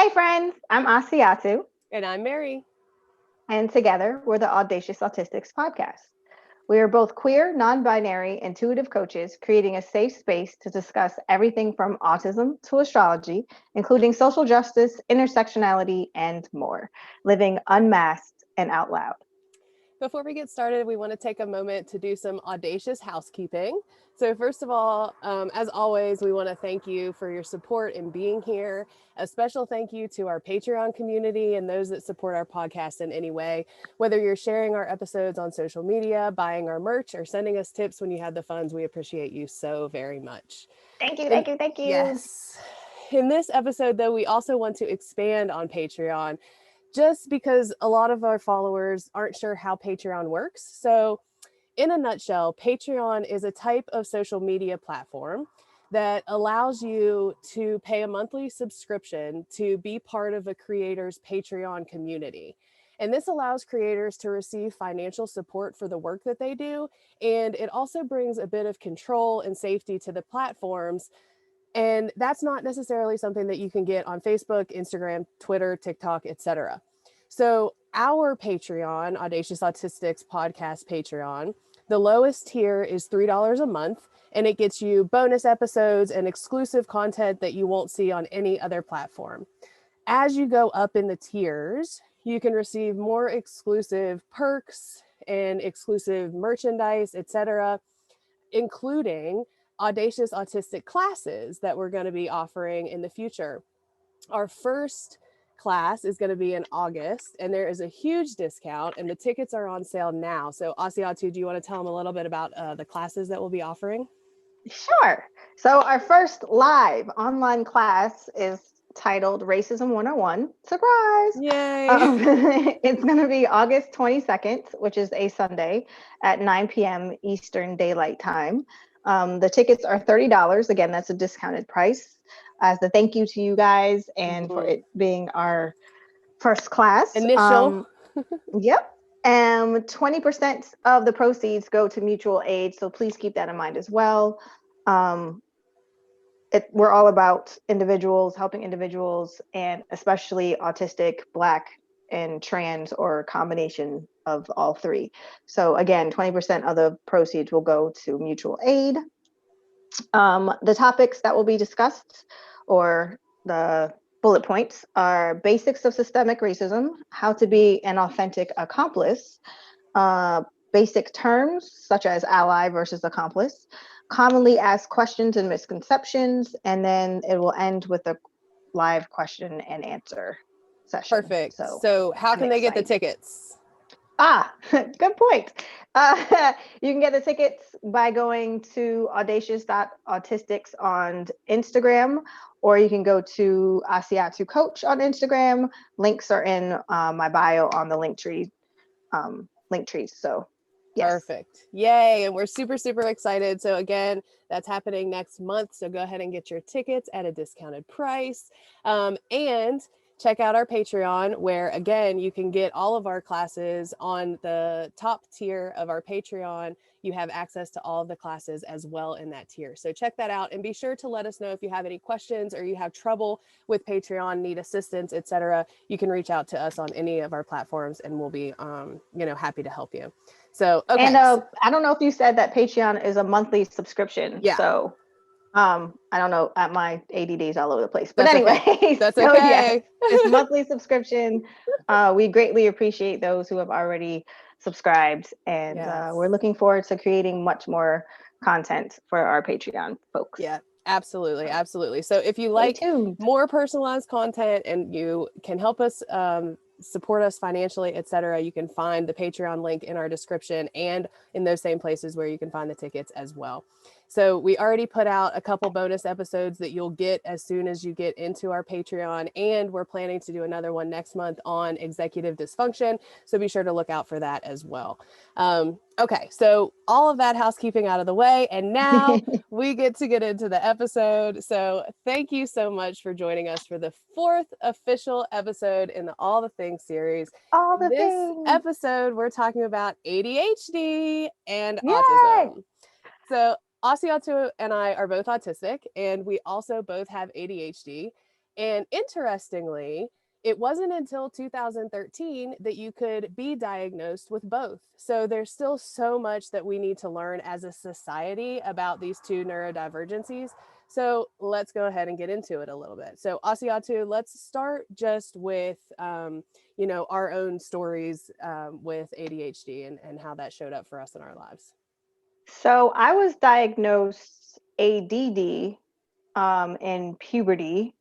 Hey friends, I'm Asiatu, And I'm Mairi. and together we're the Audacious Autistics podcast. We are both queer, non-binary, intuitive coaches creating a safe space to discuss everything from autism to astrology, including social justice, intersectionality, and more, living unmasked and out loud. Before we get started, we want to take a moment to do some audacious housekeeping. So, first of all, as always, we want to thank you for your support in being here. A special thank you to our Patreon community and those that support our podcast in any way. Whether you're sharing our episodes on social media, buying our merch, or sending us tips when you have the funds, we appreciate you so very much. Thank you, And thank you, thank you. yes, in this episode, though, we also want to expand on Patreon just because a lot of our followers aren't sure how Patreon works. So, in a nutshell, Patreon is a type of social media platform that allows you to pay a monthly subscription to be part of a creator's Patreon community. And this allows creators to receive financial support for the work that they do. And it also brings a bit of control and safety to the platforms. And that's not necessarily something that you can get on Facebook, Instagram, Twitter, TikTok, etc. So our Patreon, Audacious Autistics podcast Patreon, the lowest tier is $3 a month, and it gets you bonus episodes and exclusive content that you won't see on any other platform. As you go up in the tiers, you can receive more exclusive perks and exclusive merchandise, etc., including Audacious Autistic classes that we're going to be offering in the future. Our first class is going to be in August, and there is a huge discount, and the tickets are on sale now. So, Asiatu, do you want to tell them a little bit about the classes that we'll be offering? Sure. So, our first live online class is titled Racism 101. Surprise! Yay! It's going to be August 22nd, which is a Sunday at 9 p.m. Eastern Daylight Time. The tickets are $30. Again, that's a discounted price as the thank you to you guys and for it being our first class. Initial. Yep. 20% of the proceeds go to mutual aid, so please keep that in mind as well. We're all about individuals, helping individuals, and especially autistic, Black, and trans, or a combination of all three. So again, 20% of the proceeds will go to mutual aid. The topics that will be discussed, or the bullet points, are basics of systemic racism, how to be an authentic accomplice, basic terms such as ally versus accomplice, commonly asked questions and misconceptions, and then it will end with a live question and answer session. Perfect. So how can they get the tickets? Good point. You can get the tickets by going to audacious.autistics on Instagram, or you can go to Asiatu Coach on Instagram. Links are in my bio on the link trees. So, yes. Perfect. Yay. And we're super, super excited. So again, that's happening next month. So go ahead and get your tickets at a discounted price. And check out our Patreon, where again, you can get all of our classes on the top tier of our Patreon. You have access to all of the classes as well in that tier. So check that out, and be sure to let us know if you have any questions or you have trouble with Patreon, need assistance, etc. You can reach out to us on any of our platforms, and we'll be, happy to help you. So, okay. And I don't know if you said that Patreon is a monthly subscription. Yeah. So, I don't know, at my ADD is all over the place, but anyway, that's okay. Yes, it's monthly subscription. We greatly appreciate those who have already subscribed, and we're looking forward to creating much more content for our Patreon folks. Yeah, absolutely. Absolutely. So if you like more personalized content and you can help us support us financially, etc., you can find the Patreon link in our description and in those same places where you can find the tickets as well. So we already put out a couple bonus episodes that you'll get as soon as you get into our Patreon, and we're planning to do another one next month on executive dysfunction. So be sure to look out for that as well. Okay, so all of that housekeeping out of the way, and now we get into the episode. So thank you so much for joining us for the 4th official episode in the All the Things series. In this episode, we're talking about ADHD and autism. So Asiatu and I are both autistic, and we also both have ADHD. And interestingly, it wasn't until 2013 that you could be diagnosed with both. So there's still so much that we need to learn as a society about these two neurodivergencies. So let's go ahead and get into it a little bit. So Asiatu, let's start just with, our own stories with ADHD and how that showed up for us in our lives. So I was diagnosed ADD in puberty.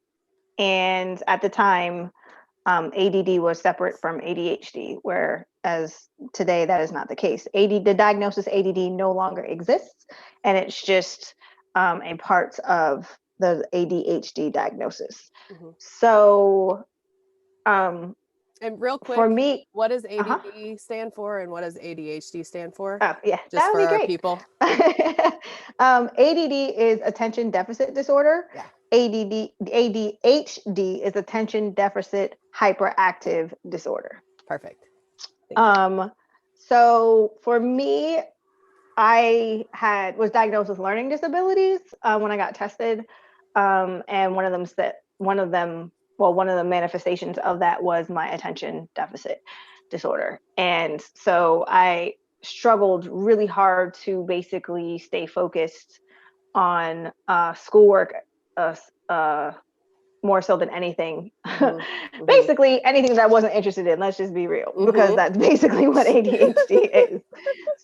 And at the time, ADD was separate from ADHD, whereas today that is not the case. The diagnosis ADD no longer exists, and it's just a part of the ADHD diagnosis. Mm-hmm. So, and real quick, for me, what does ADD stand for, and what does ADHD stand for? Oh, yeah, just that would for be our great. people. ADD is attention deficit disorder. Yeah. ADHD is attention deficit hyperactive disorder. Perfect. So for me, I was diagnosed with learning disabilities when I got tested, and one of the manifestations of that was my attention deficit disorder. And so I struggled really hard to basically stay focused on schoolwork, more so than anything. Mm-hmm. Basically anything that I wasn't interested in, let's just be real, because that's basically what ADHD is.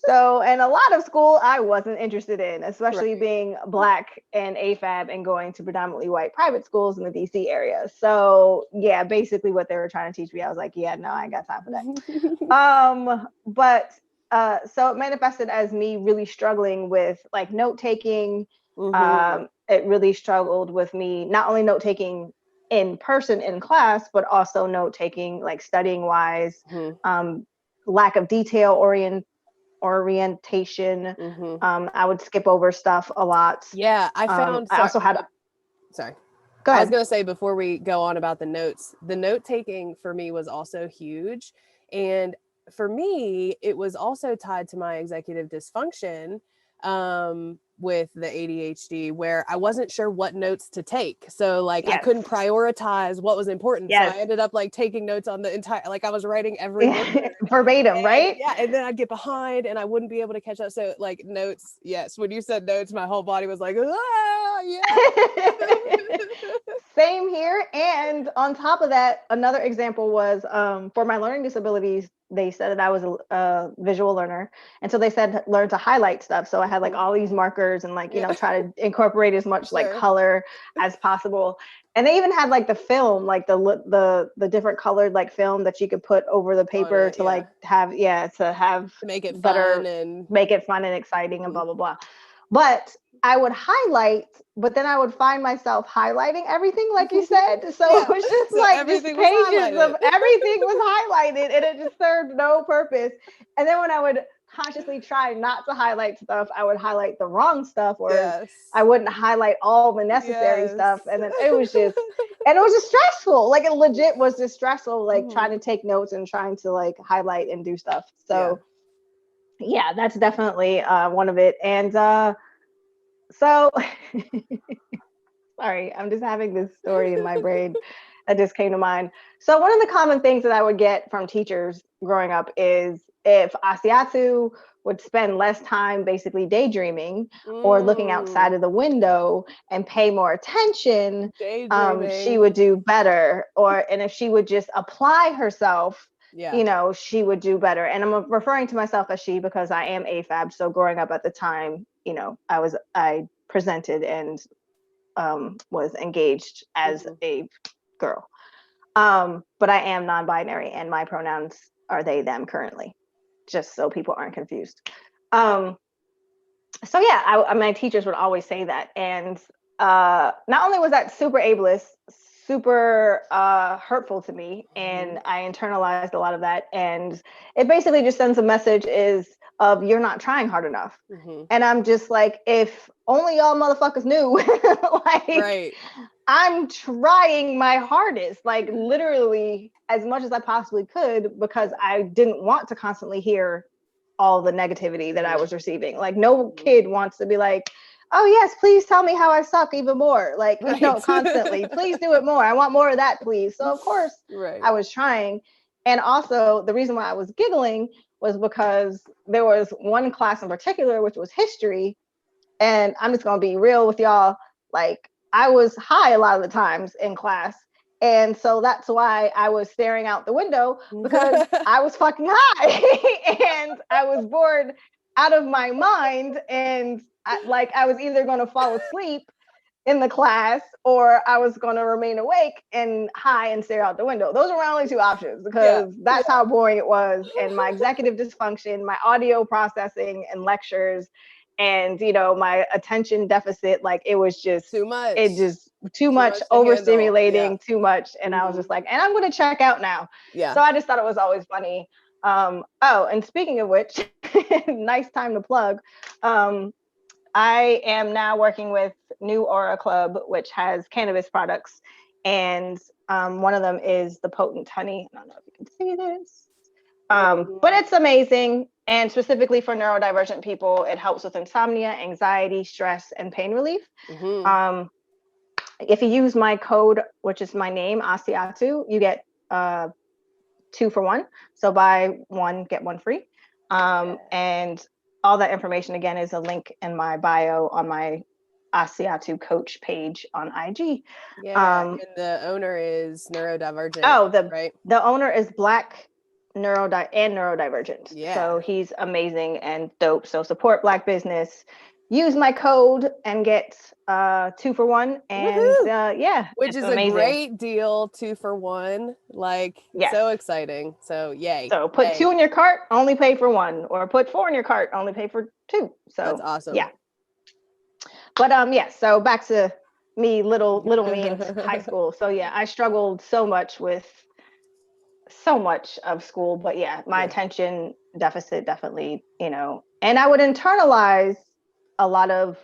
So, and a lot of school I wasn't interested in, especially being Black and AFAB and going to predominantly white private schools in the DC area. So yeah, basically what they were trying to teach me, I was like, yeah, no, I ain't got time for that. So it manifested as me really struggling with like note taking. It really struggled with me not only note taking in person in class, but also note taking like studying wise, lack of detail orientation. I would skip over stuff a lot. Yeah, I found. I also had. Sorry. Go ahead. I was going to say before we go on about the notes, the note taking for me was also huge, and for me, it was also tied to my executive dysfunction with the ADHD, where I wasn't sure what notes to take. So like I couldn't prioritize what was important. So I ended up like taking notes on the entire, like I was writing every word verbatim, right? Yeah. And then I'd get behind and I wouldn't be able to catch up. So like notes, yes. When you said notes, my whole body was like, ah, yeah. Same here. And on top of that, another example was for my learning disabilities, they said that I was a visual learner. And so they said, learn to highlight stuff. So I had like all these markers and like, try to incorporate as much like color as possible. And they even had like the film, like the different colored like film that you could put over the paper to like have, to make it better, fun and make it fun and exciting and blah, blah, blah. But I would highlight, but then I would find myself highlighting everything, like you said. So it was just like just pages of everything was highlighted, and it just served no purpose. And then when I would consciously try not to highlight stuff, I would highlight the wrong stuff, or I wouldn't highlight all the necessary stuff. And then it was just stressful. Like it legit was just stressful, like trying to take notes and trying to like highlight and do stuff. So yeah, that's definitely one of it. And so sorry, I'm just having this story in my brain that just came to mind. So one of the common things that I would get from teachers growing up is if Asiatu would spend less time basically daydreaming or looking outside of the window and pay more attention, she would do better. And if she would just apply herself, she would do better. And I'm referring to myself as she because I am AFAB. So growing up at the time, I presented and was engaged as a girl. But I am non-binary and my pronouns are they, them currently, just so people aren't confused. So yeah, my teachers would always say that. And not only was that super ableist, super hurtful to me, and I internalized a lot of that. And it basically just sends a message of you're not trying hard enough. And I'm just like, if only y'all motherfuckers knew, like I'm trying my hardest, like literally as much as I possibly could, because I didn't want to constantly hear all the negativity that I was receiving. Like no kid wants to be like, oh yes, please tell me how I suck even more. Like, Right. constantly, please do it more. I want more of that, please. So of course Right. I was trying. And also the reason why I was giggling was because there was one class in particular, which was history. And I'm just going to be real with y'all. Like, I was high a lot of the times in class. And so that's why I was staring out the window, because I was fucking high and I was bored out of my mind. And I was either going to fall asleep in the class, or I was going to remain awake and high and stare out the window. Those were my only two options, because that's how boring it was. And my executive dysfunction, my audio processing and lectures, and my attention deficit, like it was just too much. Too much overstimulating, too much. And I was just like, and I'm going to check out now. Yeah. So I just thought it was always funny. Oh, and speaking of which, nice time to plug. I am now working with New Aura Club, which has cannabis products. And one of them is the potent honey. I don't know if you can see this. But it's amazing. And specifically for neurodivergent people, it helps with insomnia, anxiety, stress, and pain relief. If you use my code, which is my name, Asiatu, you get 2 for 1. So buy one, get one free. And all that information, again, is a link in my bio on my Asiatu coach page on IG. And the owner is neurodivergent. Right? The owner is Black and neurodivergent. Yeah. So he's amazing and dope. So support Black business. Use my code and get 2 for 1. And which is amazing. A great deal, 2 for 1. Like, so exciting. So yay. So put 2 in your cart, only pay for 1, or put 4 in your cart, only pay for 2. So that's awesome. Yeah. But so back to me, little me in high school. So I struggled so much with so much of school, but my attention deficit definitely, and I would internalize a lot of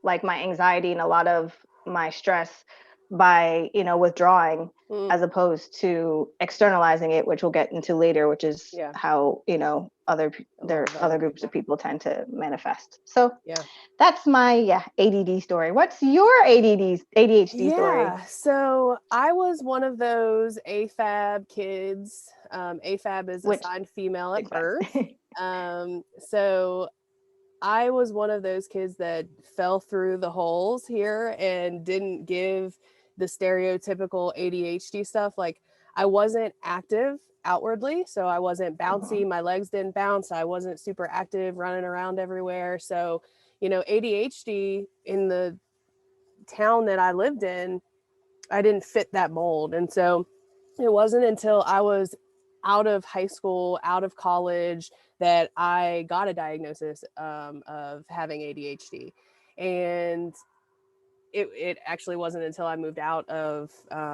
like my anxiety and a lot of my stress by, withdrawing, as opposed to externalizing it, which we'll get into later, which is how, other groups of people tend to manifest. So that's my ADD story. What's your ADHD story? So I was one of those AFAB kids. AFAB is assigned female at birth. So I was one of those kids that fell through the holes here and didn't give the stereotypical ADHD stuff. Like, I wasn't active outwardly, so I wasn't bouncy. My legs didn't bounce. I wasn't super active, running around everywhere. So, ADHD in the town that I lived in, I didn't fit that mold. And so it wasn't until I was out of high school, out of college, that I got a diagnosis of having ADHD. And it actually wasn't until I moved out of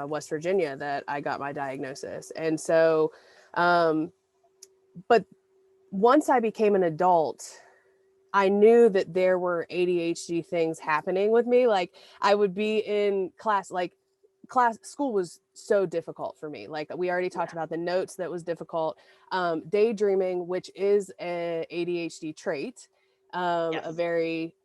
West Virginia that I got my diagnosis. And so, but once I became an adult, I knew that there were ADHD things happening with me. Like, I would be in class, school was so difficult for me. Like, we already talked about the notes, that was difficult. Daydreaming, which is an ADHD trait, a very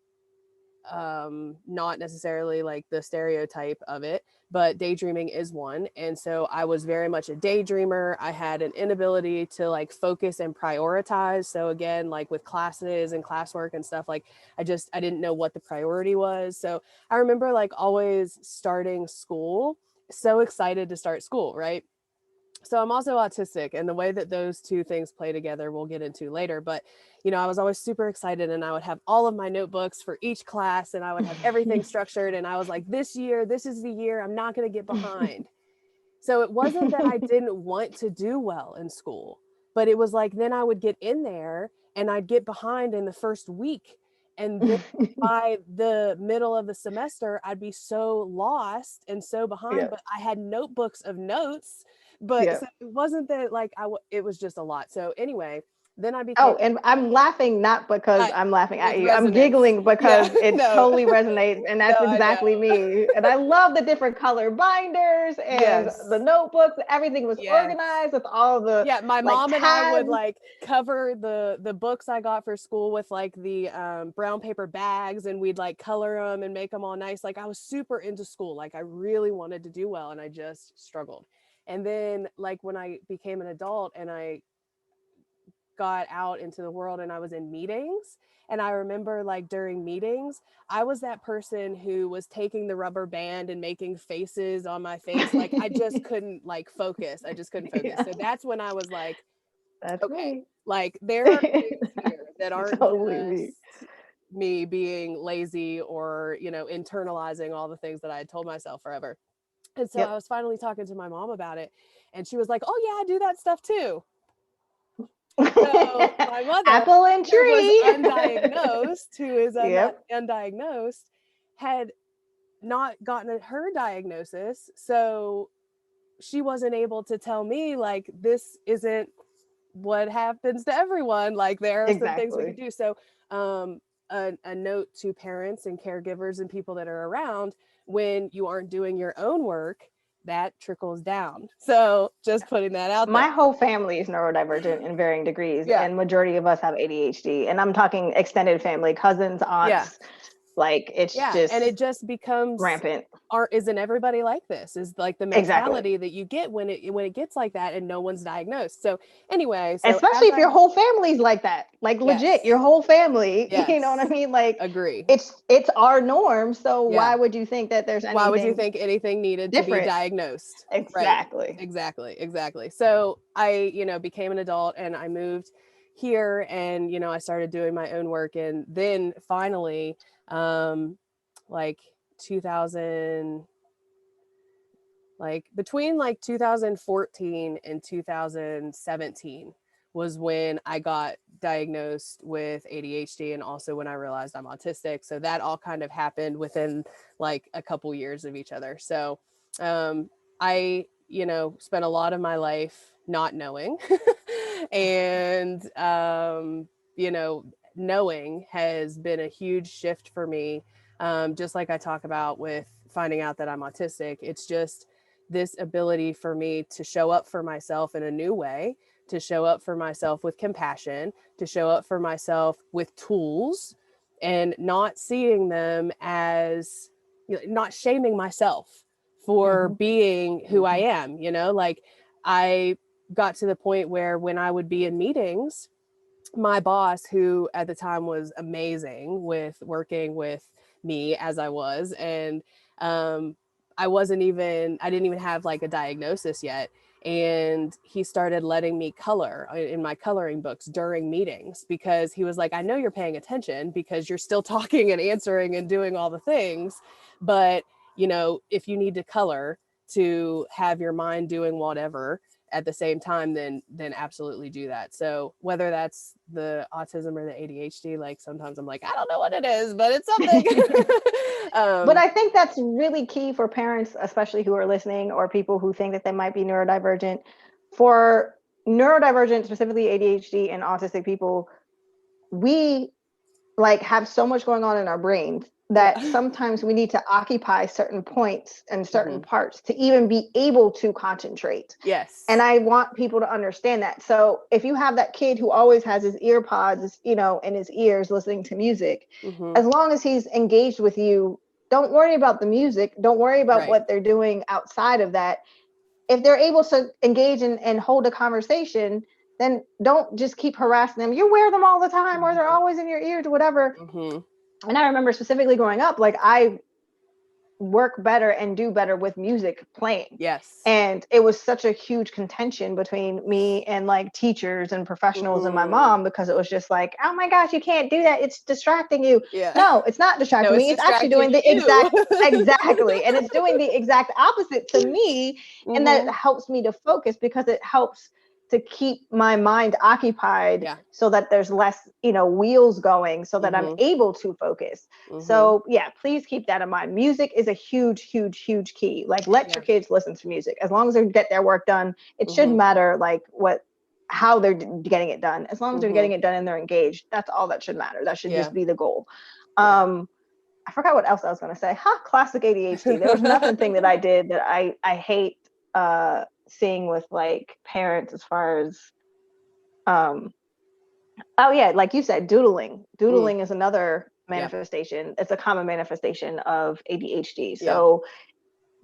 not necessarily like the stereotype of it, but daydreaming is one. And so I was very much a daydreamer. I had an inability to like focus and prioritize. So again, like with classes and classwork and stuff, like I didn't know what the priority was. So I remember like always starting school, so excited to start school, right? So I'm also autistic, and the way that those two things play together, we'll get into later. But, I was always super excited, and I would have all of my notebooks for each class, and I would have everything structured. And I was like, this year, this is the year, I'm not going to get behind. So it wasn't that I didn't want to do well in school, but it was like, then I would get in there and I'd get behind in the first week. And then by the middle of the semester, I'd be so lost and so behind, but I had notebooks of notes. But so it wasn't that like it was just a lot. So anyway, then I Oh, became, and I'm laughing not because I'm laughing at it you. I'm resonates. giggling because Yeah, it no, totally resonates, and that's no, I exactly know. me. And I love the different color binders and Yes, the notebooks. Everything was yes. organized with all the Yeah, my like mom and I would tabs. like cover the books I got for school with like the brown paper bags, and we'd like color them and make them all nice. Like I was super into school. Like I really wanted to do well, and I just struggled. And then like when I became an adult and I got out into the world and I was in meetings, and I remember like during meetings, I was that person who was taking the rubber band and making faces on my face. Like I just couldn't like focus. I just couldn't focus. Yeah, So that's when I was like, that's okay, me. like there are things here that aren't Totally me. just me being lazy or, you know, internalizing all the things that I had told myself forever. And so I Yep. was finally talking to my mom about it, and she was like, oh yeah, I do that stuff too. So my mother, Apple and who was tree. undiagnosed, who is Yep. undiagnosed, had not gotten her diagnosis. So she wasn't able to tell me, like, this isn't what happens to everyone. Like, there are some things we could Exactly. do. So, a note to parents and caregivers and people that are around: when you aren't doing your own work, that trickles down. So, just putting that out there. My whole family is neurodivergent in varying degrees, Yeah. and majority of us have ADHD. And I'm talking extended family, cousins, Yeah. aunts. Like it's Yeah. And it just just becomes, rampant. isn't everybody like this? Is like the Exactly. mentality that you get when it gets like that and no one's diagnosed. So anyway, so Especially as if your whole family's like that, like legit, yes, your whole family. You know what I yes, mean? Like agree. it's our norm. So Yeah. why would you think that there's Why would you anything think anything needed to be different? diagnosed? Right. Exactly. Exactly. So I, you know, became an adult and I moved here, and, you know, I started doing my own work. And then finally, like 2000, like between like 2014 and 2017 was when I got diagnosed with ADHD, and also when I realized I'm autistic. So that all kind of happened within like a couple years of each other. So I, you know, spent a lot of my life not knowing. And you know, knowing has been a huge shift for me. Just like I talk about with finding out that I'm autistic, it's just this ability for me to show up for myself in a new way, to show up for myself with compassion, to show up for myself with tools, and not seeing them as, you know, not shaming myself for Mm-hmm. being who I am. You know, like I got to the point where when I would be in meetings, my boss, who at the time was amazing with working with me as I was, and um, I didn't even have like a diagnosis yet. And he started letting me color in my coloring books during meetings, because he was like, I know you're paying attention because you're still talking and answering and doing all the things. But, you know, if you need to color to have your mind doing whatever at the same time, then absolutely do that. So whether that's the autism or the ADHD, like sometimes I'm like, I don't know what it is, but it's something. But I think that's really key for parents, especially who are listening, or people who think that they might be neurodivergent. For neurodivergent, specifically ADHD and autistic people, we like have so much going on in our brains that Yeah. sometimes we need to occupy certain points and certain Hmm. parts to even be able to concentrate. And Yes. I want people to understand that. So if you have that kid who always has his ear pods, you know, in his ears listening to music, Hmm. as long as he's engaged with you, don't worry about the music. Don't worry about Right. what they're doing outside of that. If they're able to engage and hold a conversation, then don't just keep harassing them. You wear them all the time, or they're always in your ears or whatever. Hmm. And I remember specifically growing up, like I work better and do better with music playing. Yes. And it was such a huge contention between me and like teachers and professionals and my Hmm. mom, because it was just like, oh my gosh, you can't do that. It's distracting you. Yeah. No, it's not No, distracting it's me. It's actually doing distracting the you. exactly. And it's doing the exact opposite to me. And that Hmm. helps me to focus, because it helps to keep my mind occupied, Yeah. so that there's less, you know, wheels going, so that I'm Hmm. able to focus. Hmm. So yeah, please keep that in mind. Music is a huge key. Like let Yeah. your kids listen to music. As long as they get their work done, it shouldn't Hmm. matter like what how they're getting it done. As long as they're getting it done and they're engaged, that's all that should matter. That should just be the goal. I forgot what else I was going to say. Classic ADHD. There was another thing that I did that I hate seeing with like parents as far as, like you said, doodling. Doodling is another manifestation. It's a common manifestation of ADHD. So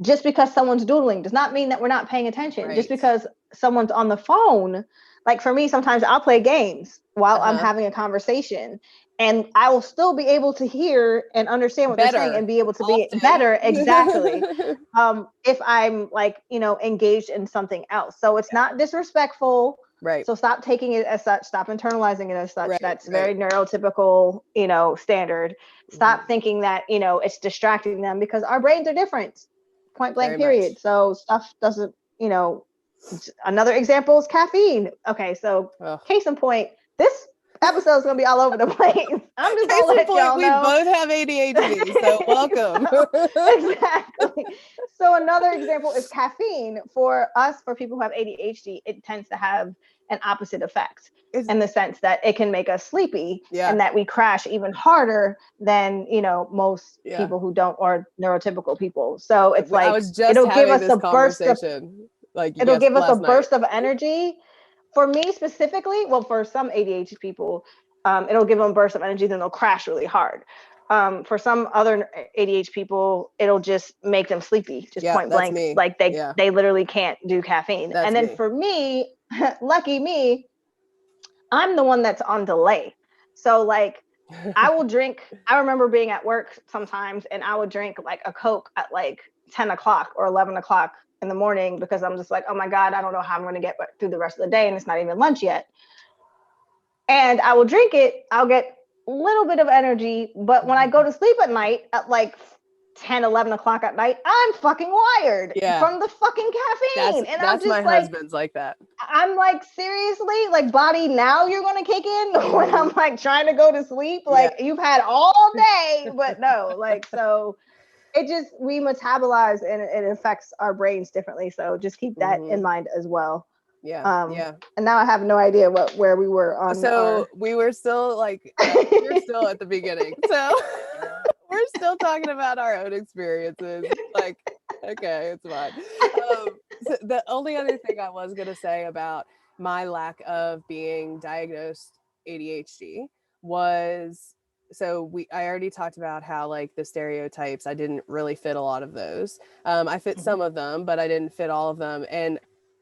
just because someone's doodling does not mean that we're not paying attention. Just because someone's on the phone, like for me, sometimes I'll play games while I'm having a conversation, and I will still be able to hear and understand what they're saying and be able to be better. Exactly. If I'm like, engaged in something else. So it's not disrespectful. Right. So stop taking it as such. Stop internalizing it as such. That's very neurotypical, standard. Stop thinking that, it's distracting them, because our brains are different. Point blank, period. So stuff doesn't, another example is caffeine. Okay, so case in point, this episode is going to be all over the place. I'm just going to let y'all know. We both have ADHD, so welcome. Exactly. So another example is caffeine. For us, for people who have ADHD, it tends to have an opposite effect in the sense that it can make us sleepy and that we crash even harder than, most people who don't, or neurotypical people. So it's like, it'll give us a burst of, it'll give us a burst of energy. For me specifically, well, for some ADHD people, it'll give them a burst of energy, then they'll crash really hard. For some other ADHD people, it'll just make them sleepy, just point blank. Me. Like they literally can't do caffeine. And then for me, lucky me, I'm the one that's on delay. So like I will drink, I remember being at work sometimes and I would drink like a Coke at like 10 o'clock or 11 o'clock in the morning, because I'm just like, oh my God, I don't know how I'm going to get through the rest of the day. And it's not even lunch yet. And I will drink it. I'll get a little bit of energy. But when I go to sleep at night at like 10, 11 o'clock at night, I'm fucking wired from the fucking caffeine. And I'm just my like, husband's like that. I'm like, seriously? Like, body, now you're going to kick in when I'm like trying to go to sleep? Like, you've had all day, but no, like, so it just, we metabolize and it affects our brains differently. So just keep that in mind as well. And now I have no idea where we were on. So we were still like, we're still at the beginning. So we're still talking about our own experiences. Like, okay, it's fine. So the only other thing I was going to say about my lack of being diagnosed ADHD was, I already talked about how like the stereotypes, I didn't really fit a lot of those. I fit some of them, but I didn't fit all of them. And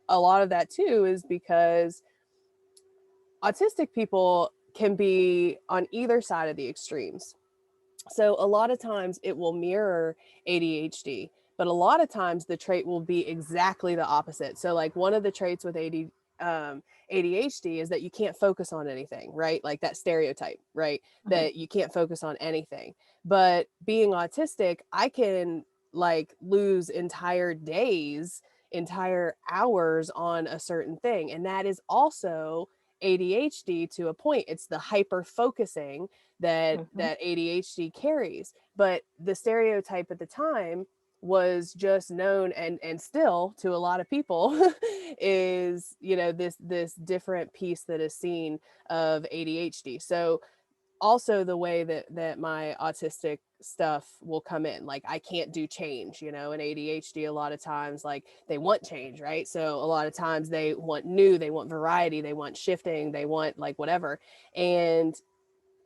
a lot of that too is because autistic people can be on either side of the extremes. So a lot of times it will mirror ADHD, but a lot of times the trait will be exactly the opposite. So like one of the traits with ADHD is that you can't focus on anything, right? Like that stereotype, right? That you can't focus on anything. But being autistic, I can like lose entire days, entire hours on a certain thing. And that is also ADHD to a point. It's the hyper focusing that ADHD carries. But the stereotype at the time was just known and still to a lot of people is, this different piece that is seen of ADHD. So also the way that my autistic stuff will come in, like I can't do change, in ADHD, a lot of times, like they want change, right? So a lot of times they want new, they want variety, they want shifting, they want like whatever. And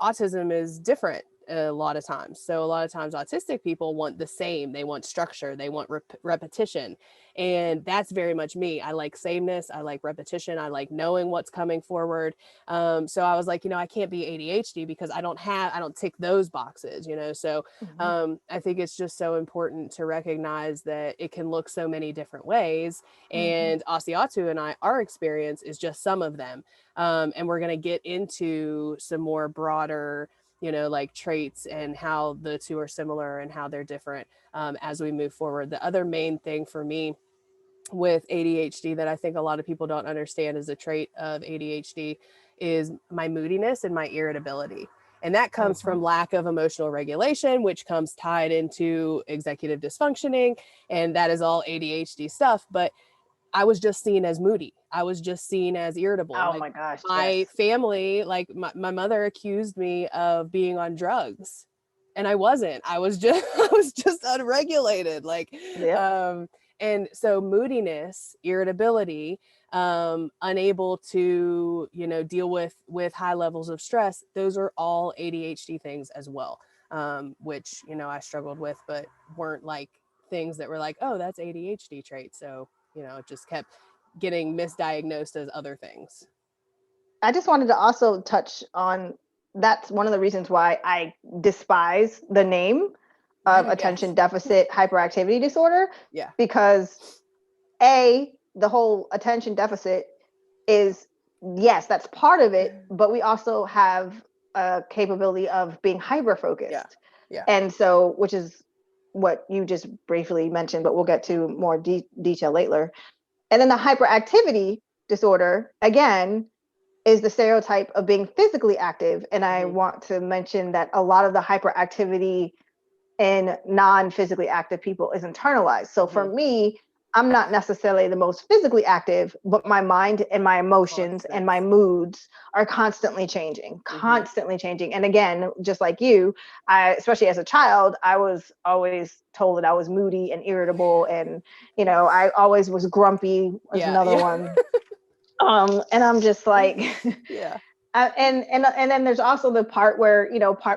autism is different a lot of times. So a lot of times autistic people want the same, they want structure, they want repetition. And that's very much me. I like sameness. I like repetition. I like knowing what's coming forward. So I was like, I can't be ADHD because I don't tick those boxes, So I think it's just so important to recognize that it can look so many different ways. And Asiatu and our experience is just some of them. And we're going to get into some more broader, like traits and how the two are similar and how they're different as we move forward. The other main thing for me with ADHD that I think a lot of people don't understand as a trait of ADHD is my moodiness and my irritability. And that comes from lack of emotional regulation, which comes tied into executive dysfunctioning. And that is all ADHD stuff. But I was just seen as moody. I was just seen as irritable. Oh Like my gosh, my yes. family, like my mother accused me of being on drugs, and I wasn't. I was just I was just unregulated. Like Yep. and so moodiness, irritability, unable to, deal with high levels of stress, those are all ADHD things as well. Which, I struggled with, but weren't like things that were like, oh, that's ADHD trait. So, it just kept getting misdiagnosed as other things. I just wanted to also touch on that's one of the reasons why I despise the name of attention Yes. deficit hyperactivity disorder, Yeah. because the whole attention deficit is, yes, that's part of it, but we also have a capability of being hyper focused. Yeah. And so, which is what you just briefly mentioned, but we'll get to more detail later. And then the hyperactivity disorder, again, is the stereotype of being physically active. And I want to mention that a lot of the hyperactivity in non-physically active people is internalized. So for me, I'm not necessarily the most physically active, but my mind and my emotions and my moods are constantly changing. And again, just like you, especially as a child, I was always told that I was moody and irritable, and I always was grumpy was another one. And I'm just like, Yeah. And then there's also the part where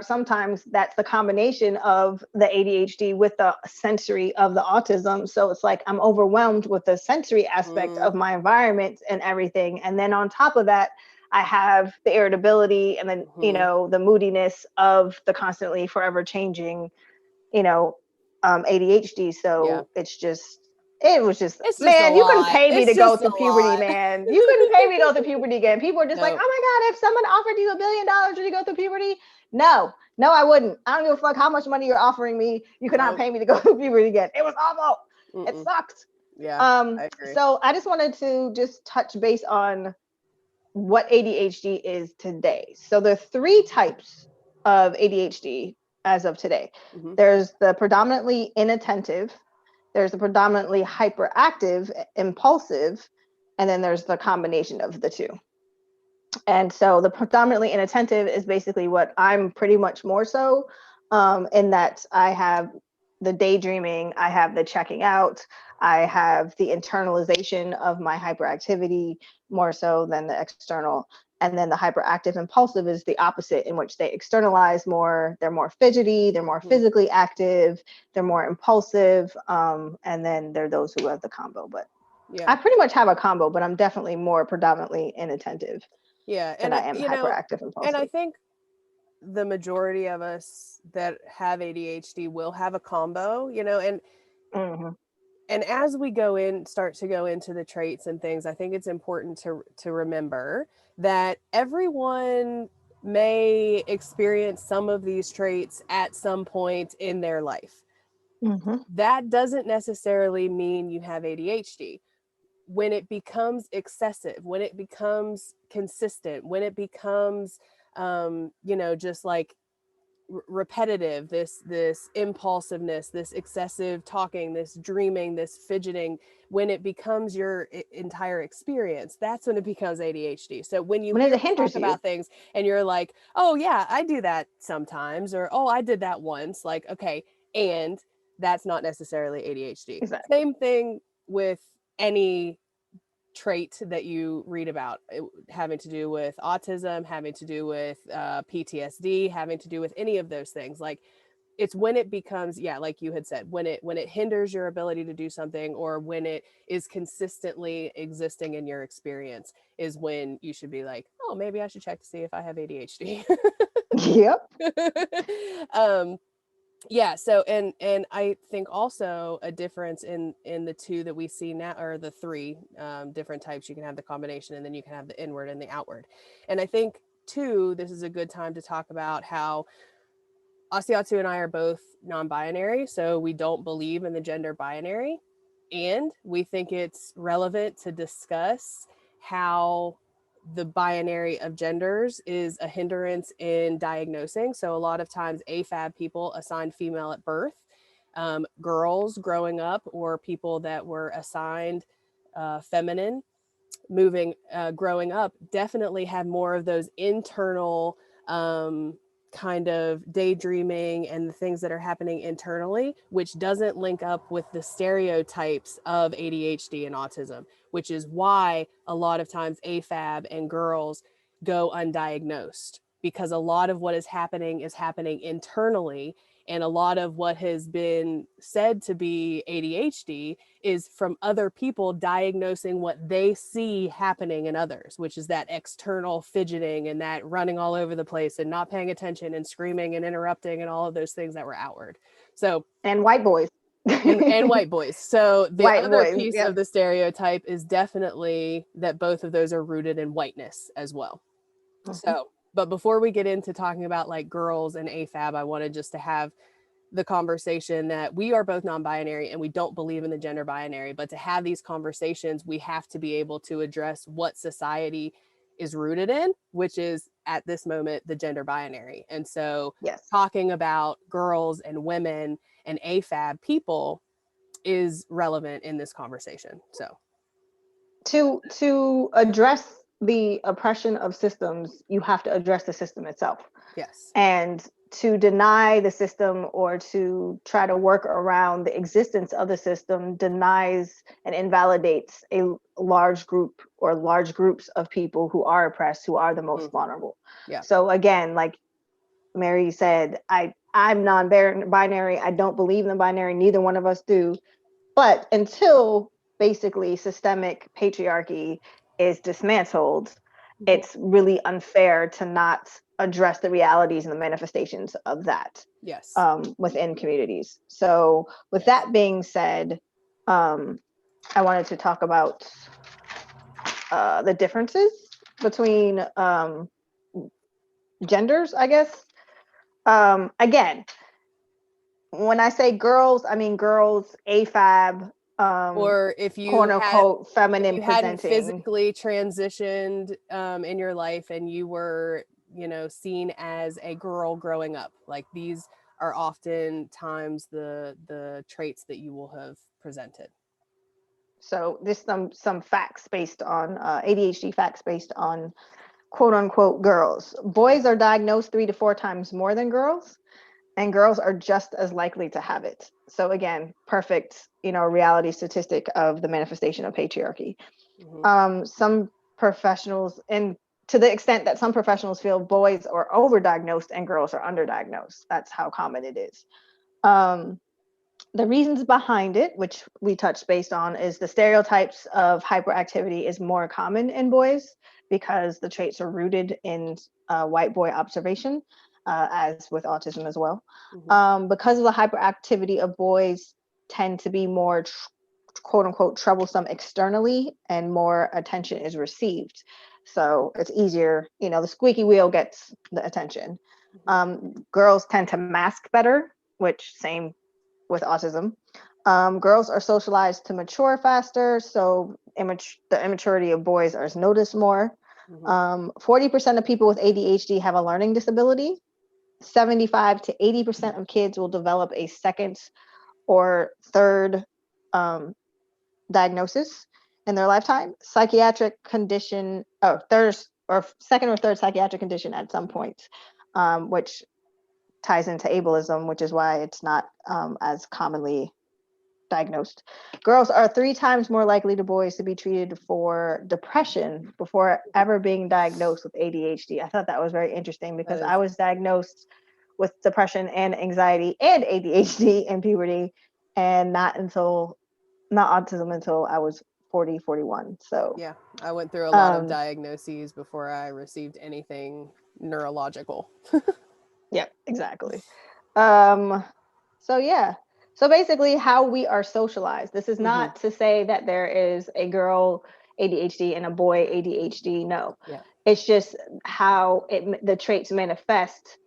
sometimes that's the combination of the ADHD with the sensory of the autism. So it's like I'm overwhelmed with the sensory aspect of my environment and everything, and then on top of that I have the irritability, and then the moodiness of the constantly forever changing ADHD. So it was just, It's just a man, you couldn't lot. pay me It's to go just through a puberty, lot. man. You couldn't pay me to go through puberty again. People were just like, Nope. oh my God, if someone offered you $1 billion, would you go through puberty? No, I wouldn't. I don't give a fuck how much money you're offering me. You cannot pay me to go through puberty again. It was awful. It sucked. Yeah, I agree. So I just wanted to just touch base on what ADHD is today. So there are 3 types of ADHD as of today. There's the predominantly inattentive, there's the predominantly hyperactive, impulsive, and then there's the combination of the two. And so the predominantly inattentive is basically what I'm pretty much more so, in that I have the daydreaming, I have the checking out, I have the internalization of my hyperactivity more so than the external. And then the hyperactive impulsive is the opposite, in which they externalize more. They're more fidgety, they're more physically active, they're more impulsive. And then there are those who have the combo. But I pretty much have a combo, but I'm definitely more predominantly inattentive. Yeah. And I am hyperactive impulsive. And I think the majority of us that have ADHD will have a combo, and and as we start to go into the traits and things, I think it's important to remember that everyone may experience some of these traits at some point in their life. That doesn't necessarily mean you have ADHD. When it becomes excessive, when it becomes consistent, when it becomes, just like repetitive, this impulsiveness, this excessive talking, this dreaming, this fidgeting, when it becomes your entire experience, that's when it becomes ADHD. So when you hear me talk about things and you're like, oh yeah, I do that sometimes, or oh, I did that once, like, okay, and that's not necessarily ADHD. Exactly. Same thing with any trait that you read about, having to do with autism, having to do with PTSD, having to do with any of those things. Like, it's when it becomes, like you had said, when it hinders your ability to do something, or when it is consistently existing in your experience, is when you should be like, oh, maybe I should check to see if I have ADHD. Yep. Yeah. So, and I think also a difference in the two that we see now, or the 3 different types. You can have the combination, and then you can have the inward and the outward. And I think too, this is a good time to talk about how Asiatu and I are both non-binary. So we don't believe in the gender binary. And we think it's relevant to discuss how the binary of genders is a hindrance in diagnosing. So a lot of times AFAB people assigned female at birth, girls growing up, or people that were assigned feminine growing up definitely had more of those internal kind of daydreaming and the things that are happening internally, which doesn't link up with the stereotypes of ADHD and autism, which is why a lot of times AFAB and girls go undiagnosed, because a lot of what is happening internally. And a lot of what has been said to be ADHD is from other people diagnosing what they see happening in others, which is that external fidgeting and that running all over the place and not paying attention and screaming and interrupting and all of those things that were outward. So, and white boys. and white boys. So the White other boys, piece yep. of the stereotype is definitely that both of those are rooted in whiteness as well. So, but before we get into talking about like girls and AFAB, I wanted just to have the conversation that we are both non-binary and we don't believe in the gender binary, but to have these conversations, we have to be able to address what society is rooted in, which is at this moment, the gender binary. And so talking about girls and women and AFAB people is relevant in this conversation. So to address the oppression of systems, you have to address the system itself. Yes. And to deny the system or to try to work around the existence of the system denies and invalidates a large group or large groups of people who are oppressed, who are the most vulnerable. Yeah. So again, like Mairi said, I'm non-binary. I don't believe in the binary. Neither one of us do. But until basically systemic patriarchy is dismantled, it's really unfair to not address the realities and the manifestations of that within communities. So with that being said, I wanted to talk about the differences between genders, I guess. Again, when I say girls, I mean girls, AFAB, or if you quote unquote feminine you presenting, hadn't physically transitioned in your life and you were, you know, seen as a girl growing up, like these are oftentimes the traits that you will have presented. So this some facts based on ADHD facts based on quote unquote girls. Boys are diagnosed 3 to 4 times more than girls, and girls are just as likely to have it. So again, perfect, you know, reality statistic of the manifestation of patriarchy. Some professionals, and to the extent that some professionals feel boys are overdiagnosed and girls are underdiagnosed. That's how common it is. The reasons behind it, which we touched based on, is the stereotypes of hyperactivity is more common in boys because the traits are rooted in white boy observation, as with autism as well. Because of the hyperactivity of boys tend to be more quote unquote troublesome externally and more attention is received. So it's easier, you know, the squeaky wheel gets the attention. Girls tend to mask better, which same with autism. Girls are socialized to mature faster, so the immaturity of boys is noticed more. 40% of people with ADHD have a learning disability. 75 to 80% of kids will develop a second or third diagnosis in their lifetime. Psychiatric condition, second or third psychiatric condition at some point, which ties into ableism, which is why it's not as commonly diagnosed. Girls are 3 times more likely to boys to be treated for depression before ever being diagnosed with ADHD. I thought that was very interesting because I was diagnosed with depression and anxiety and ADHD in puberty, and not autism until I was 40, 41. So yeah, I went through a lot of diagnoses before I received anything neurological. Yeah, exactly. So yeah. So basically how we are socialized. This is not to say that there is a girl ADHD and a boy ADHD. No. Yeah. It's just how the traits manifest.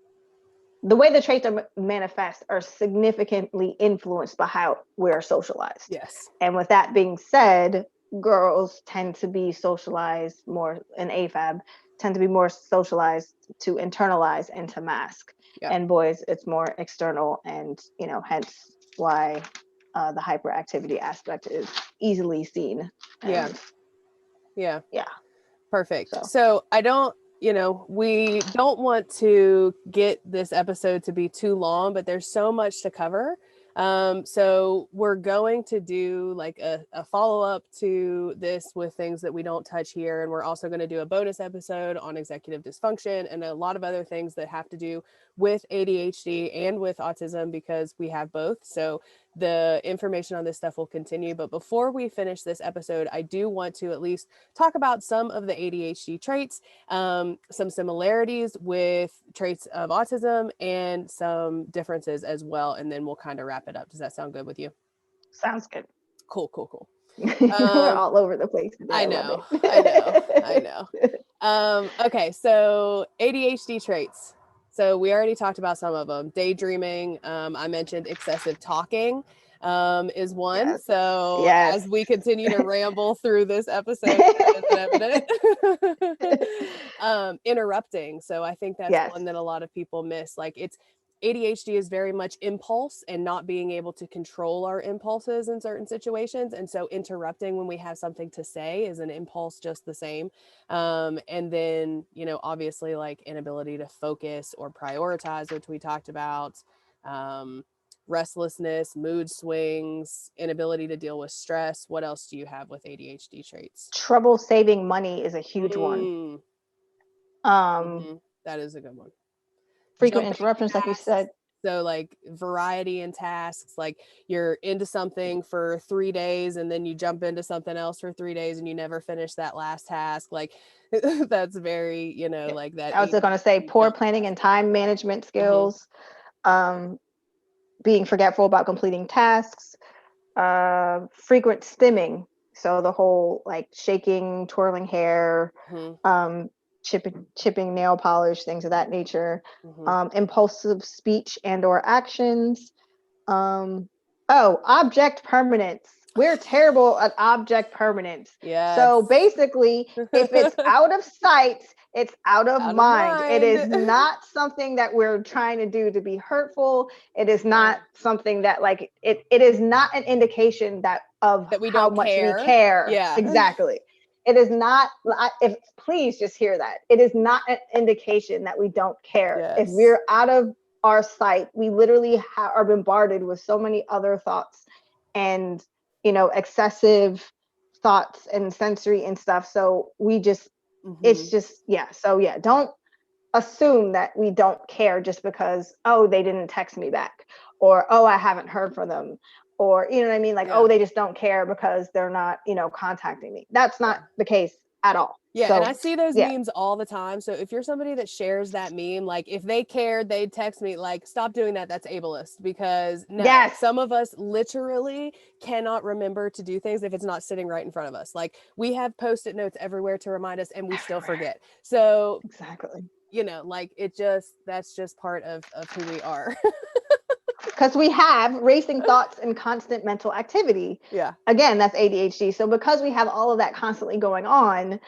The way the traits are manifest are significantly influenced by how we're socialized. Yes. And with that being said, girls tend to be socialized more, in AFAB, tend to be more socialized to internalize and to mask. And boys, it's more external, and you know, hence why the hyperactivity aspect is easily seen. Yeah. Yeah. Yeah. Perfect. So I don't, we don't want to get this episode to be too long, but there's so much to cover. So we're going to do like a follow-up to this with things that we don't touch here. And we're also going to do a bonus episode on executive dysfunction and a lot of other things that have to do with ADHD and with autism, because we have both. So the information on this stuff will continue. But before we finish this episode, I do want to at least talk about some of the ADHD traits, some similarities with traits of autism, and some differences as well. And then we'll kind of wrap it up. Does that sound good with you? Sounds good. Cool. We're all over the place today. I know. Okay, so ADHD traits. So we already talked about some of them. Daydreaming. I mentioned excessive talking is one. Yes. So Yes. as we continue to ramble through this episode, that is evident. Interrupting. So I think that's one that a lot of people miss. Like ADHD is very much impulse and not being able to control our impulses in certain situations. And so interrupting when we have something to say is an impulse just the same. And then, obviously like inability to focus or prioritize, which we talked about, restlessness, mood swings, inability to deal with stress. What else do you have with ADHD traits? Trouble saving money is a huge one. That is a good one. Frequent interruptions, like you said. So like variety in tasks, like you're into something for 3 days and then you jump into something else for 3 days and you never finish that last task. Like that's very, like that. I was going to say poor planning and time management skills, being forgetful about completing tasks, frequent stimming. So the whole like shaking, twirling hair, chipping nail polish, things of that nature, impulsive speech and or actions. Object permanence. We're terrible at object permanence. Yes. So basically, if it's out of sight, it's out of mind. It is not something that we're trying to do to be hurtful. It is not something that like it is not an indication that we how much we care. Yeah. Exactly. It is not, if please just hear that. It is not an indication that we don't care. Yes. If we're out of our sight, we literally are bombarded with so many other thoughts and, excessive thoughts and sensory and stuff. So we just, it's just, So don't assume that we don't care just because, they didn't text me back, or, I haven't heard from them. Or, you know what I mean? Like, they just don't care because they're not, contacting me. That's not the case at all. Yeah. So, and I see those memes all the time. So if you're somebody that shares that meme, like if they cared, they'd text me, like, stop doing that. That's ableist, because some of us literally cannot remember to do things if it's not sitting right in front of us. Like we have Post-it notes everywhere to remind us and we still forget. So exactly, like that's just part of who we are. Because we have racing thoughts and constant mental activity. Yeah. Again, that's ADHD. So because we have all of that constantly going on,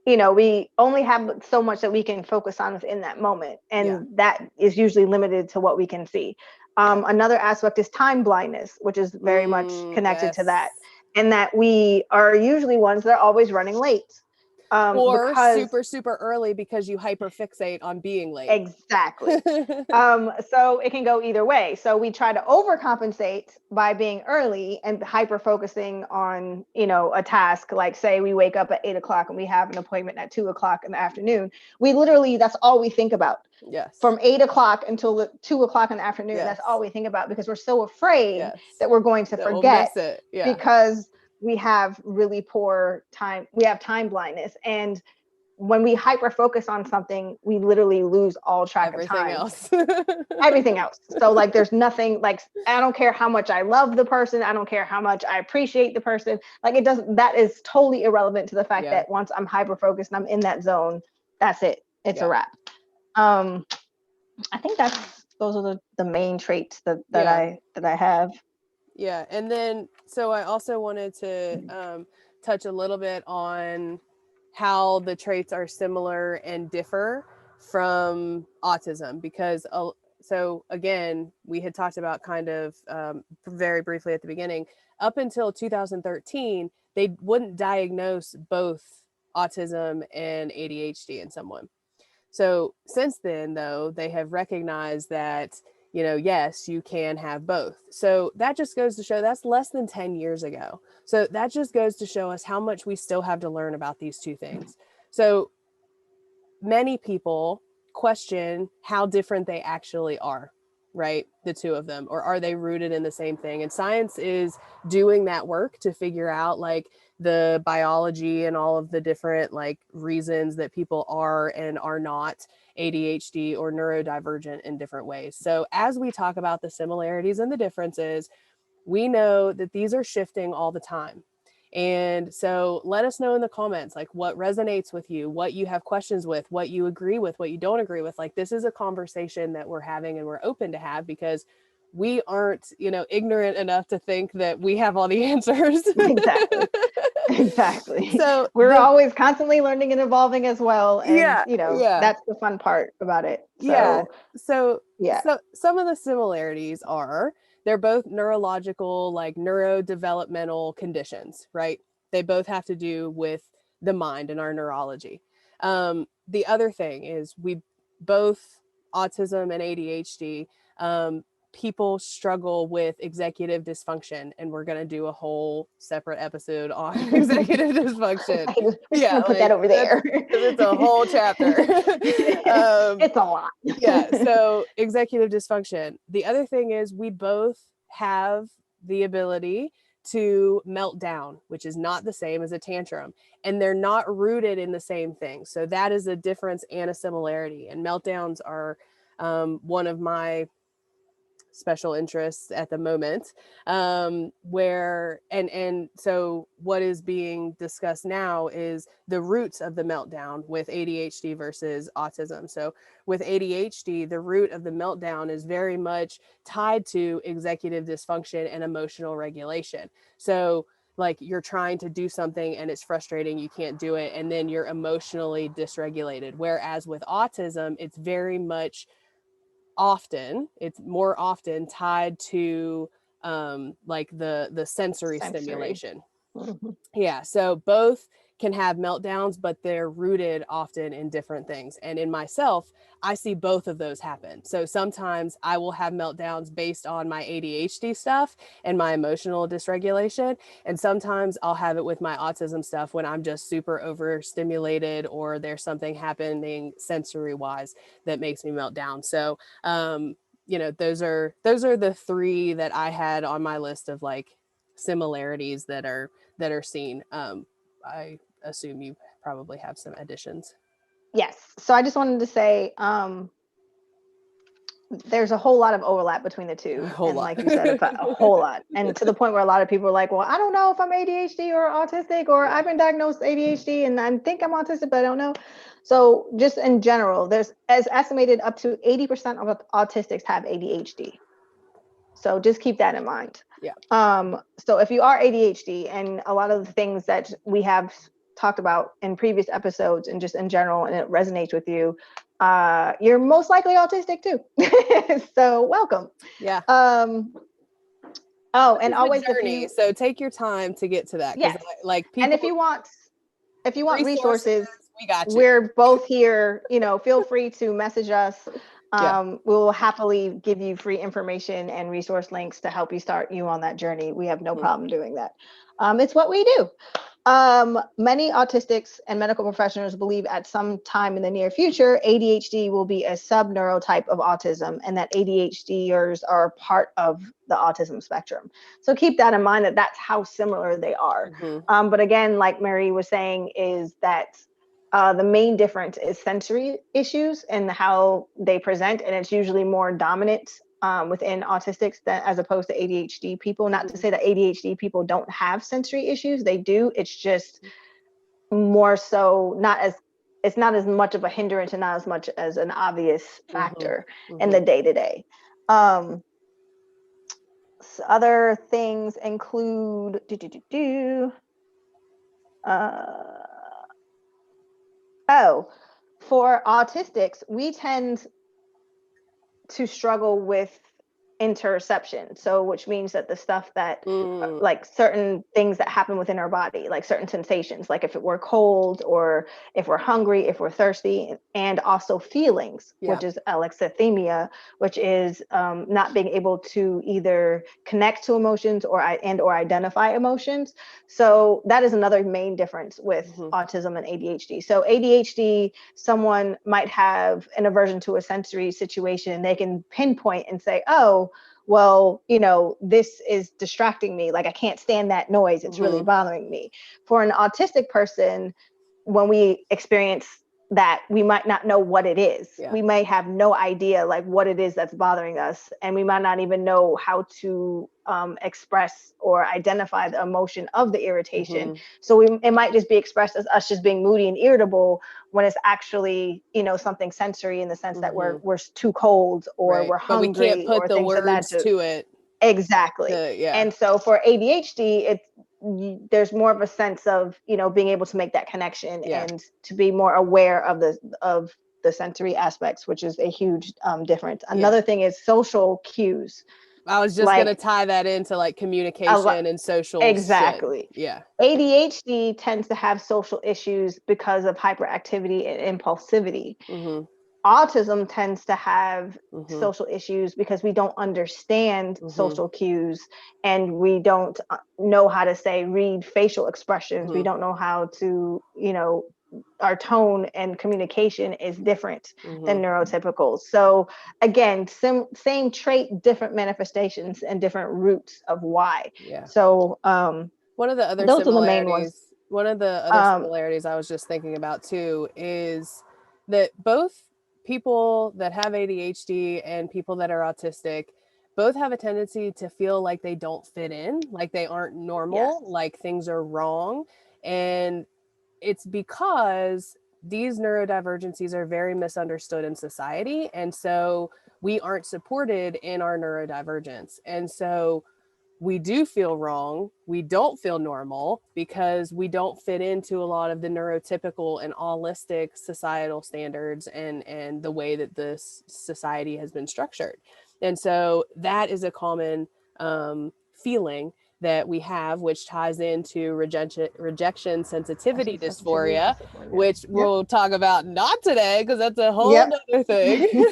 we only have so much that we can focus on within that moment. And that is usually limited to what we can see. Another aspect is time blindness, which is very much connected to that. And that we are usually ones that are always running late. Or super early because you hyperfixate on being late. Exactly. So it can go either way. So we try to overcompensate by being early and hyper focusing on, a task. Like say we wake up at 8:00 and we have an appointment at 2:00 in the afternoon. We literally, that's all we think about. Yes. From 8:00 until 2:00 in the afternoon. Yes. That's all we think about because we're so afraid that we're going to forget we'll miss it. Yeah. Because we have really poor time. We have time blindness. And when we hyper focus on something, we literally lose all track of time. Everything else. So like, there's nothing like, I don't care how much I love the person. I don't care how much I appreciate the person. Like that is totally irrelevant to the fact that once I'm hyper focused and I'm in that zone, that's it. It's a wrap. I think those are the main traits that I have. Yeah. And then, so I also wanted to touch a little bit on how the traits are similar and differ from autism, because so again, we had talked about kind of very briefly at the beginning, up until 2013, they wouldn't diagnose both autism and ADHD in someone. So since then, though, they have recognized that, yes, you can have both. So that just goes to show that's less than 10 years ago. So that just goes to show us how much we still have to learn about these two things. So many people question how different they actually are, right? The two of them, or are they rooted in the same thing? And science is doing that work to figure out like the biology and all of the different like reasons that people are and are not ADHD or neurodivergent in different ways. So as we talk about the similarities and the differences, we know that these are shifting all the time. And so let us know in the comments, like what resonates with you, what you have questions with, what you agree with, what you don't agree with. Like this is a conversation that we're having and we're open to have because we aren't, ignorant enough to think that we have all the answers. Exactly. So we're always constantly learning and evolving as well. And, yeah. that's the fun part about it. So some of the similarities are they're both neurological, like neurodevelopmental conditions, right? They both have to do with the mind and our neurology. The other thing is we both autism and ADHD, people struggle with executive dysfunction, and we're going to do a whole separate episode on executive dysfunction. Yeah, put that over there. It's a whole chapter. It's a lot. So executive dysfunction. The other thing is we both have the ability to melt down, which is not the same as a tantrum, and they're not rooted in the same thing. So that is a difference and a similarity. And meltdowns are one of my special interests at the moment, so what is being discussed now is the roots of the meltdown with ADHD versus autism. So with ADHD, the root of the meltdown is very much tied to executive dysfunction and emotional regulation. So like you're trying to do something and it's frustrating, you can't do it, and then you're emotionally dysregulated. Whereas with autism, it's very much it's more often tied to like the sensory stimulation. Mm-hmm. Yeah, so both can have meltdowns, but they're rooted often in different things. And in myself, I see both of those happen. So sometimes I will have meltdowns based on my ADHD stuff and my emotional dysregulation. And sometimes I'll have it with my autism stuff when I'm just super overstimulated or there's something happening sensory wise that makes me melt down. So, those are the three that I had on my list of like similarities that are seen. I assume you probably have some additions. Yes. So I just wanted to say, there's a whole lot of overlap between the two. Like you said, a whole lot. And to the point where a lot of people are like, well, I don't know if I'm ADHD or autistic, or I've been diagnosed ADHD and I think I'm autistic, but I don't know. So just in general, there's as estimated up to 80% of autistics have ADHD. So just keep that in mind. Yeah. So if you are ADHD, and a lot of the things that we have talked about in previous episodes and just in general, and it resonates with you, you're most likely autistic too. So welcome. Yeah. And always journey. So take your time to get to that. Yes. People, and if you want resources, we got you. We're both here. Feel free to message us. We will happily give you free information and resource links to help you start you on that journey. We have no problem doing that. It's what we do. Many autistics and medical professionals believe at some time in the near future, ADHD will be a subneurotype of autism, and that ADHDers are part of the autism spectrum. So keep that in mind, that that's how similar they are. Mm-hmm. But again, like Mairi was saying, is that the main difference is sensory issues and how they present, and it's usually more dominant within autistics as opposed to ADHD people. Not to say that ADHD people don't have sensory issues, they do. It's just more so it's not as much of a hindrance and not as much as an obvious factor in the day-to-day. So other things include for autistics, we tend to struggle with interoception. So which means that the stuff that like certain things that happen within our body, like certain sensations, like if we're cold or if we're hungry, if we're thirsty, and also feelings, which is alexithymia, which is not being able to either connect to emotions or identify emotions. So that is another main difference with autism and ADHD. So ADHD, someone might have an aversion to a sensory situation and they can pinpoint and say, oh, well, you know, this is distracting me. Like, I can't stand that noise. It's really bothering me. For an autistic person, when we experience that, we might not know what it is. We might have no idea like what it is that's bothering us. And we might not even know how to express or identify the emotion of the irritation. So it might just be expressed as us just being moody and irritable, when it's actually, you know, something sensory in the sense that we're too cold or we're hungry, but we can't put or the things words of that to it. Exactly. And so for ADHD, there's more of a sense of, you know, being able to make that connection and to be more aware of the sensory aspects, which is a huge difference. Another thing is social cues. I was just going to tie that into like communication and social Exactly. shit. Yeah. ADHD tends to have social issues because of hyperactivity and impulsivity. Autism tends to have social issues because we don't understand social cues, and we don't know how to read facial expressions. We don't know how to, you know, our tone and communication is different than neurotypicals. So again, same trait, different manifestations and different roots of why. So one of the other those are the main ones. One of the other similarities I was just thinking about too is that both people that have ADHD and people that are autistic both have a tendency to feel like they don't fit in, like they aren't normal, like things are wrong. And it's because these neurodivergencies are very misunderstood in society. And so we aren't supported in our neurodivergence. And so we do feel wrong. We don't feel normal because we don't fit into a lot of the neurotypical and holistic societal standards and the way that this society has been structured. And so that is a common feeling that we have, which ties into rejection sensitivity dysphoria, which we'll talk about not today because that's a whole other thing.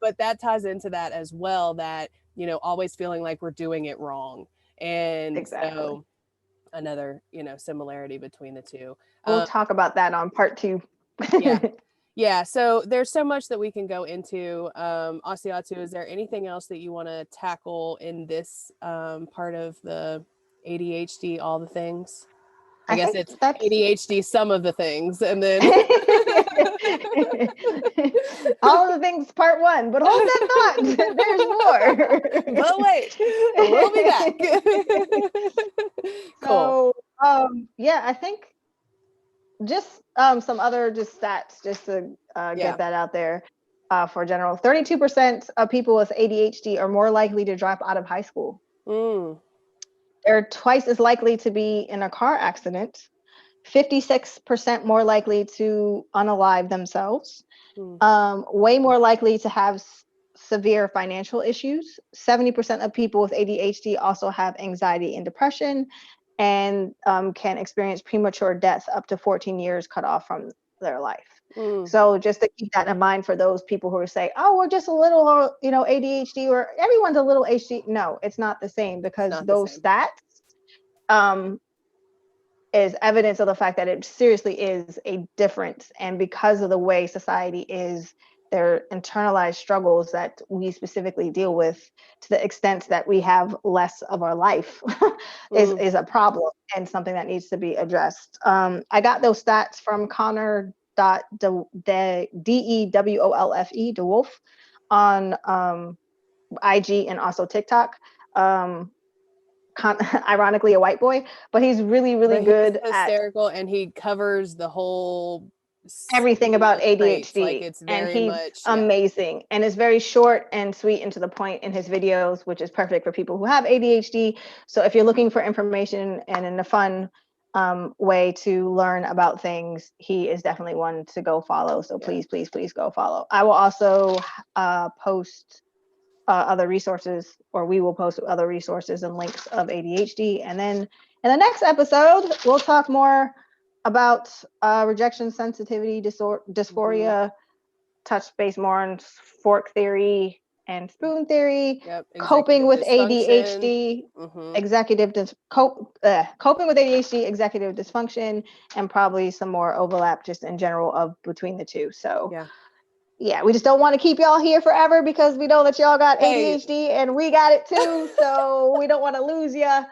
But that ties into that as well, that, you know, always feeling like we're doing it wrong. And so another, you know, similarity between the two. We'll talk about that on part 2. Yeah. So there's so much that we can go into. Asiatu, is there anything else that you want to tackle in this part of the ADHD, all the things? I guess it's ADHD, some of the things, and then all of the things, part 1. But hold that thought. There's more. But wait, we'll be back. Cool. So, yeah, I think just some other stats just to get that out there for general. 32% of people with ADHD are more likely to drop out of high school. They're twice as likely to be in a car accident, 56% more likely to unalive themselves, way more likely to have severe financial issues. 70% of people with ADHD also have anxiety and depression, and can experience premature death up to 14 years cut off from their life. So just to keep that in mind for those people who say, oh, we're just a little, you know, ADHD, or everyone's a little ADHD. No, it's not the same, because those stats is evidence of the fact that it seriously is a difference. And because of the way society is, their internalized struggles that we specifically deal with, to the extent that we have less of our life, is a problem and something that needs to be addressed. I got those stats from Connor.DEWOLFE, DeWolf, on IG and also TikTok. Ironically a white boy, but he's really good, hysterical, and he covers the whole everything about ADHD. Like, it's very, and he's amazing, and it's very short and sweet and to the point in his videos, which is perfect for people who have ADHD. So if you're looking for information and in a fun way to learn about things, he is definitely one to go follow. So please go follow. I will also post other resources, or we will post other resources and links of ADHD. And then in the next episode, we'll talk more about rejection sensitivity dysphoria, touch base more on fork theory and spoon theory, coping with ADHD, coping with ADHD, executive dysfunction, and probably some more overlap just in general of between the two. So yeah, we just don't want to keep y'all here forever because we know that y'all got ADHD and we got it too. So we don't want to lose ya.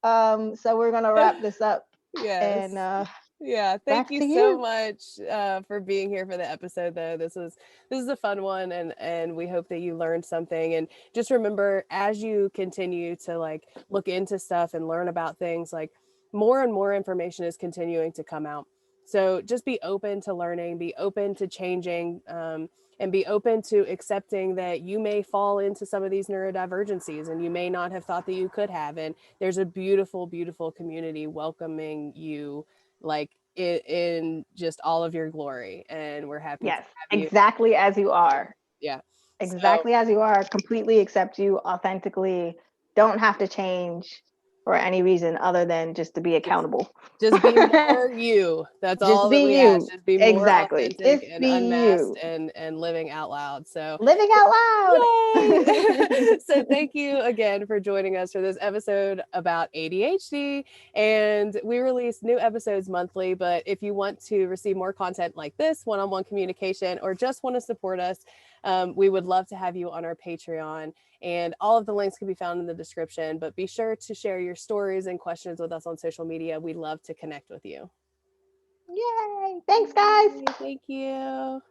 So we're gonna wrap this up. Yes. And yeah, thank you so much for being here for the episode, though. This is a fun one, and we hope that you learned something. And just remember, as you continue to like look into stuff and learn about things, like more and more information is continuing to come out. So just be open to learning, be open to changing, and be open to accepting that you may fall into some of these neurodivergencies and you may not have thought that you could have. And there's a beautiful, beautiful community welcoming you like in just all of your glory. And we're happy to have you. Exactly as you are. Yeah. Exactly as you are. Completely accept you authentically. Don't have to change for any reason other than just to be accountable. Just be more you. That's just all that we ask. Just be more authentic just and unmasked and living out loud. So living out loud. Yay! So thank you again for joining us for this episode about ADHD. And we release new episodes monthly, but if you want to receive more content like this, one-on-one communication, or just want to support us, we would love to have you on our Patreon. And all of the links can be found in the description, but be sure to share your stories and questions with us on social media. We love to connect with you. Yay! Thanks, guys. Thank you.